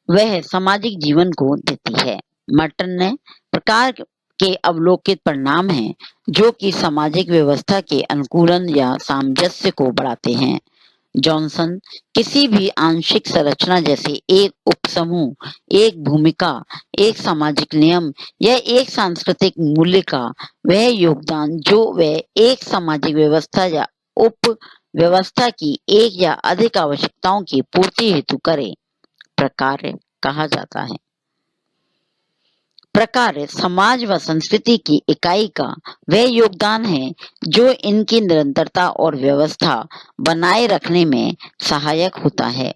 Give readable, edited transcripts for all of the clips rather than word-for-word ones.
वह सामाजिक जीवन को देती है। मर्टन ने प्रकार के अवलोकित परिणाम हैं जो कि सामाजिक व्यवस्था के अनुकूलन या सामंजस्य को बढ़ाते हैं। जॉनसन किसी भी आंशिक संरचना जैसे एक उपसमूह, एक भूमिका, एक सामाजिक नियम या एक सांस्कृतिक मूल्य का वह योगदान जो वह एक सामाजिक व्यवस्था या उप व्यवस्था की एक या अधिक आवश्यकताओं की पूर्ति हेतु करे, प्रकार्य कहा जाता है। प्रकार्य समाज व संस्कृति की इकाई का वह योगदान है जो इनकी निरंतरता और व्यवस्था बनाए रखने में सहायक होता है।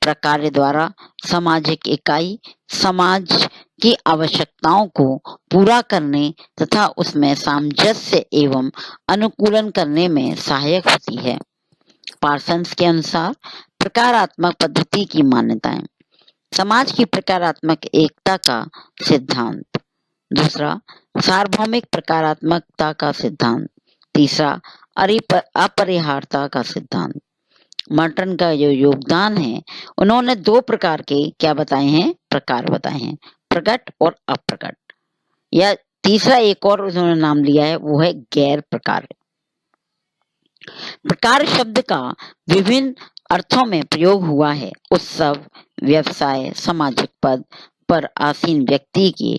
प्रकार्य द्वारा सामाजिक इकाई समाज की आवश्यकताओं को पूरा करने तथा उसमें सामंजस्य एवं अनुकूलन करने में सहायक होती है। पार्सन्स के अनुसार प्रकारात्मक पद्धति की मान्यताएं। समाज की प्रकारात्मक एकता का सिद्धांत। दूसरा, सार्वभौमिक प्रकारात्मकता का सिद्धांत। तीसरा, अपरिहार्यता का सिद्धांत। मर्टन का जो योगदान है, उन्होंने दो प्रकार के क्या बताए हैं, प्रकार बताए हैं, प्रकट और अप्रकट। या तीसरा एक और उन्होंने नाम लिया है, वो है गैर प्रकार। प्रकार शब्द का विभिन्न अर्थों में प्रयोग हुआ है। उत्सव, व्यवसाय, सामाजिक पद पर आसीन व्यक्ति के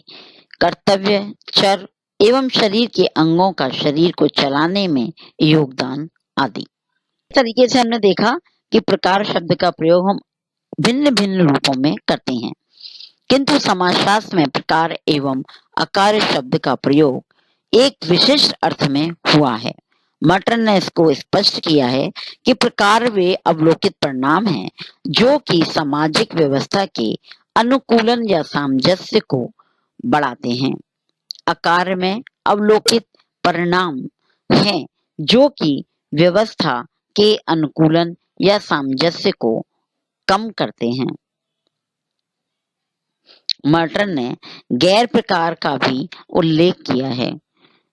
कर्तव्य, चर एवं शरीर के अंगों का शरीर को चलाने में योगदान आदि। इस तरीके से हमने देखा कि प्रकार शब्द का प्रयोग हम भिन्न भिन्न रूपों में करते हैं, किंतु समाजशास्त्र में प्रकार एवं आकार शब्द का प्रयोग एक विशिष्ट अर्थ में हुआ है। मर्टन ने इसको स्पष्ट किया है कि प्रकार वे अवलोकित परिणाम हैं जो कि सामाजिक व्यवस्था के अनुकूलन या सामंजस्य को बढ़ाते हैं। आकार में अवलोकित परिणाम हैं जो कि व्यवस्था के अनुकूलन या सामंजस्य को कम करते हैं। मर्टन ने गैर प्रकार का भी उल्लेख किया है।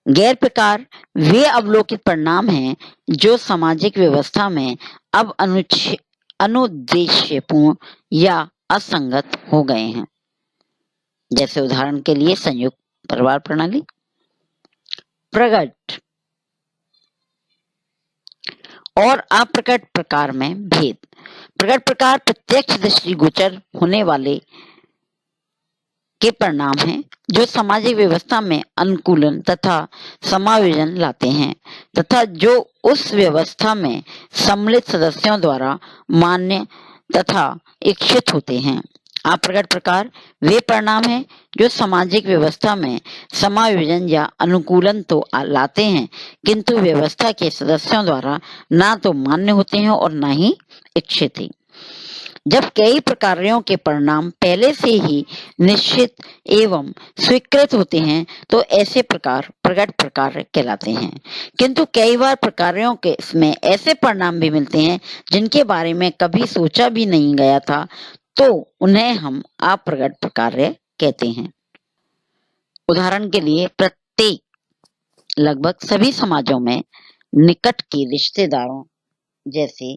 गैर प्रकार वे अवलोकित परिणाम हैं जो सामाजिक व्यवस्था में अब अनुद्देश्यपूर्ण या असंगत हो गए हैं। जैसे उदाहरण के लिए संयुक्त परिवार प्रणाली। प्रकट और अप्रकट प्रकार में भेद। प्रकट प्रकार प्रत्यक्ष दृष्टिगोचर होने वाले के परिणाम हैं जो सामाजिक व्यवस्था में अनुकूलन तथा समायोजन लाते हैं तथा जो उस व्यवस्था में सम्मिलित सदस्यों द्वारा मान्य तथा इच्छित होते हैं। अप्रकट प्रकार वे परिणाम हैं जो सामाजिक व्यवस्था में समायोजन या अनुकूलन तो लाते हैं किंतु व्यवस्था के सदस्यों द्वारा ना तो मान्य होते हैं और ना ही इच्छित हैं। जब कई प्रकारों के परिणाम पहले से ही निश्चित एवं स्वीकृत होते हैं तो ऐसे प्रकार प्रकट प्रकार कहलाते हैं, किंतु कई बार प्रकारों के इसमें ऐसे परिणाम भी मिलते हैं जिनके बारे में कभी सोचा भी नहीं गया था, तो उन्हें हम अप्रकट प्रकार कहते हैं। उदाहरण के लिए प्रत्येक लगभग सभी समाजों में निकट के रिश्तेदारों जैसे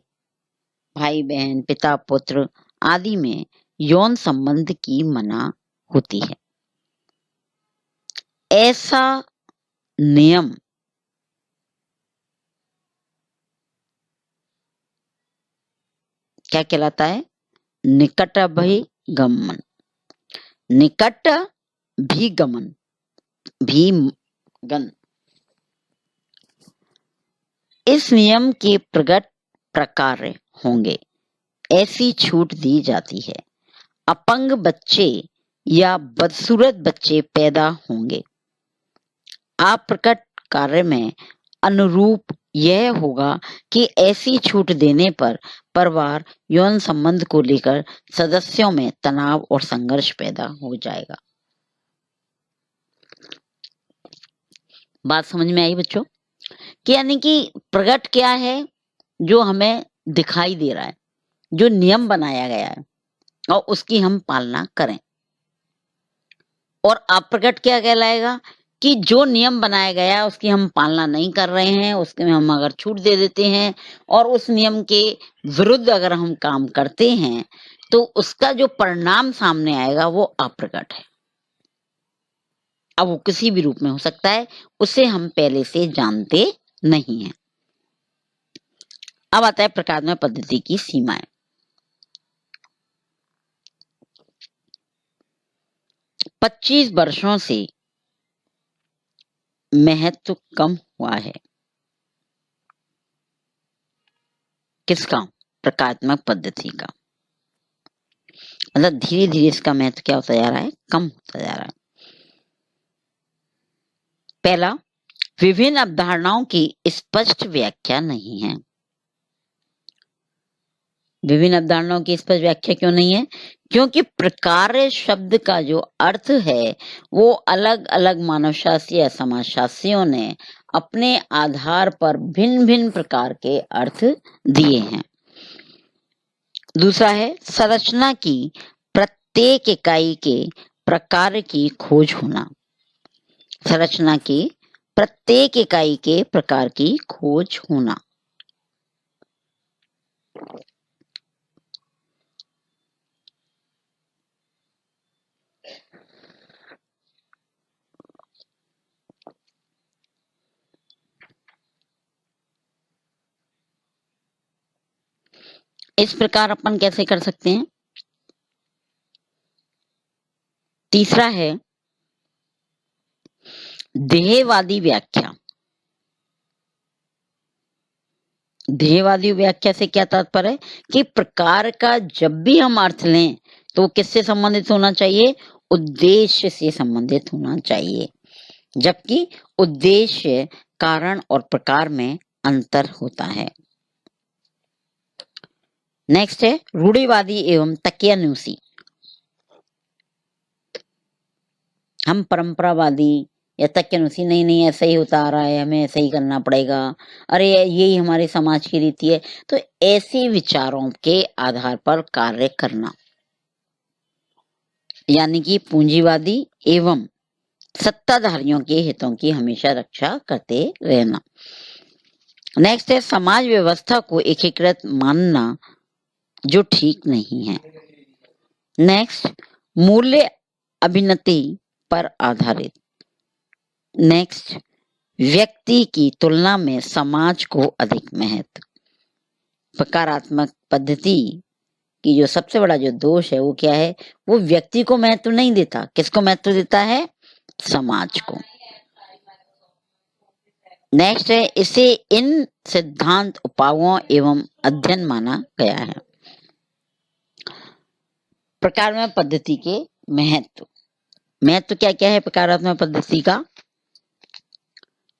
भाई बहन, पिता पुत्र आदि में यौन संबंध की मना होती है। ऐसा नियम क्या कहलाता है? निकटाभिगमन। निकटाभिगमन भीगन। इस नियम के प्रकट प्रकार होंगे। ऐसी छूट दी जाती है। अपंग बच्चे या बदसूरत बच्चे पैदा होंगे। अप्रकट कार्य में अनुरूप यह होगा कि ऐसी छूट देने पर परिवार यौन संबंध को लेकर सदस्यों में तनाव और संघर्ष पैदा हो जाएगा। बात समझ में आई बच्चों? कि यानी कि प्रकट क्या है? जो हमें दिखाई दे रहा है, जो नियम बनाया गया है और उसकी हम पालना करें। और अप्रकट क्या कहलाएगा? कि जो नियम बनाया गया है उसकी हम पालना नहीं कर रहे हैं, उसके में हम अगर छूट दे देते हैं और उस नियम के विरुद्ध अगर हम काम करते हैं तो उसका जो परिणाम सामने आएगा वो अप्रकट है। अब वो किसी भी रूप में हो सकता है, उसे हम पहले से जानते नहीं हैं। अब आता है प्रकारात्मक पद्धति की सीमाएं। 25 वर्षों से महत्व कम हुआ है। किसका? प्रकारात्मक पद्धति का। मतलब धीरे धीरे इसका महत्व क्या होता जा रहा है? कम होता जा रहा है। पहला, विभिन्न अवधारणाओं की स्पष्ट व्याख्या नहीं है। विभिन्न अवधारणाओं की स्पष्ट व्याख्या क्यों नहीं है? क्योंकि प्रकार शब्द का जो अर्थ है वो अलग अलग मानवशास्त्री या समाजशास्त्रियों ने अपने आधार पर भिन्न भिन्न प्रकार के अर्थ दिए हैं। दूसरा है संरचना की प्रत्येक इकाई के प्रकार की खोज होना। संरचना की प्रत्येक इकाई के प्रकार की खोज होना। इस प्रकार अपन कैसे कर सकते हैं? तीसरा है देहवादी व्याख्या। देहवादी व्याख्या से क्या तात्पर्य है कि प्रकार का जब भी हम अर्थ लें तो किससे संबंधित होना चाहिए? उद्देश्य से संबंधित होना चाहिए, जबकि उद्देश्य, कारण और प्रकार में अंतर होता है। नेक्स्ट है रूढ़िवादी एवं तकियानुसी। हम परंपरावादी या तकियानुसी, नहीं नहीं ऐसा ही होता आ रहा है, हमें ऐसा ही करना पड़ेगा, अरे यही हमारे समाज की रीति है, तो ऐसे विचारों के आधार पर कार्य करना, यानी कि पूंजीवादी एवं सत्ताधारियों के हितों की हमेशा रक्षा करते रहना। नेक्स्ट है समाज व्यवस्था को एकीकृत मानना, जो ठीक नहीं है। नेक्स्ट मूल्य अभिन्नति पर आधारित। नेक्स्ट व्यक्ति की तुलना में समाज को अधिक महत्व। प्रकारात्मक पद्धति की जो सबसे बड़ा जो दोष है वो क्या है? वो व्यक्ति को महत्व नहीं देता। किसको महत्व देता है? समाज को। नेक्स्ट है इसे इन सिद्धांत, उपायों एवं अध्ययन माना गया है। प्रकारात्मक पद्धति के महत्व। महत्व क्या क्या है प्रकारात्मक पद्धति का?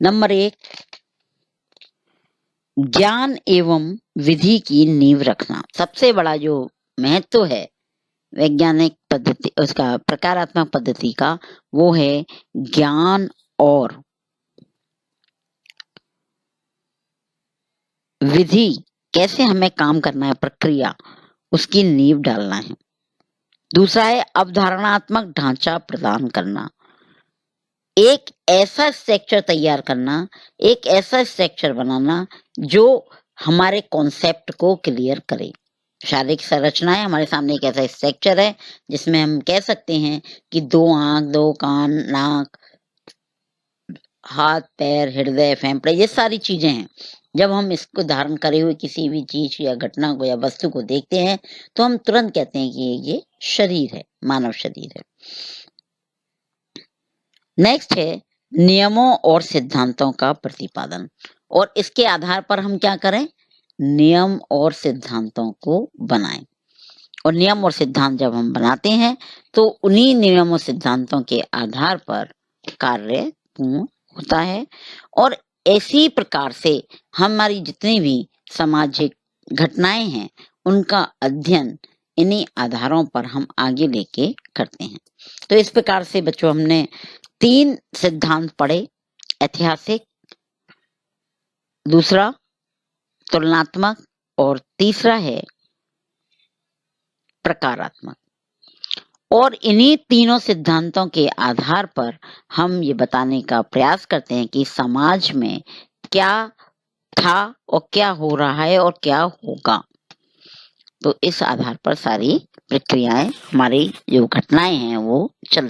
नंबर 1, ज्ञान एवं विधि की नींव रखना। सबसे बड़ा जो महत्व है वैज्ञानिक पद्धति, उसका प्रकारात्मक पद्धति का, वो है ज्ञान और विधि, कैसे हमें काम करना है, प्रक्रिया, उसकी नींव डालना है। दूसरा है अवधारणात्मक ढांचा प्रदान करना। एक ऐसा स्ट्रक्चर तैयार करना, एक ऐसा स्ट्रक्चर बनाना जो हमारे कॉन्सेप्ट को क्लियर करे। शारीरिक संरचना है, हमारे सामने एक ऐसा स्ट्रक्चर है जिसमें हम कह सकते हैं कि 2 आंख, 2 कान, नाक, हाथ, पैर, हृदय, फेफड़े, ये सारी चीजें हैं। जब हम इसको धारण करे हुए किसी भी चीज या घटना को या वस्तु को देखते हैं तो हम तुरंत कहते हैं कि ये शरीर है, मानव शरीर है। नेक्स्ट है नियमों और सिद्धांतों का प्रतिपादन, और इसके आधार पर हम क्या करें? नियम और सिद्धांतों को बनाएं। और नियम और सिद्धांत जब हम बनाते हैं तो उन्हीं नियम और सिद्धांतों के आधार पर कार्य पूर्ण होता है। और इसी प्रकार से हमारी जितनी भी सामाजिक घटनाएं हैं उनका अध्ययन इन्हीं आधारों पर हम आगे लेके करते हैं। तो इस प्रकार से बच्चों हमने 3 सिद्धांत पढ़े। ऐतिहासिक, दूसरा तुलनात्मक, और तीसरा है प्रकारात्मक। और इन्हीं तीनों सिद्धांतों के आधार पर हम ये बताने का प्रयास करते हैं कि समाज में क्या था और क्या हो रहा है और क्या होगा। तो इस आधार पर सारी प्रक्रियाएं, हमारी जो घटनाएं हैं वो चलती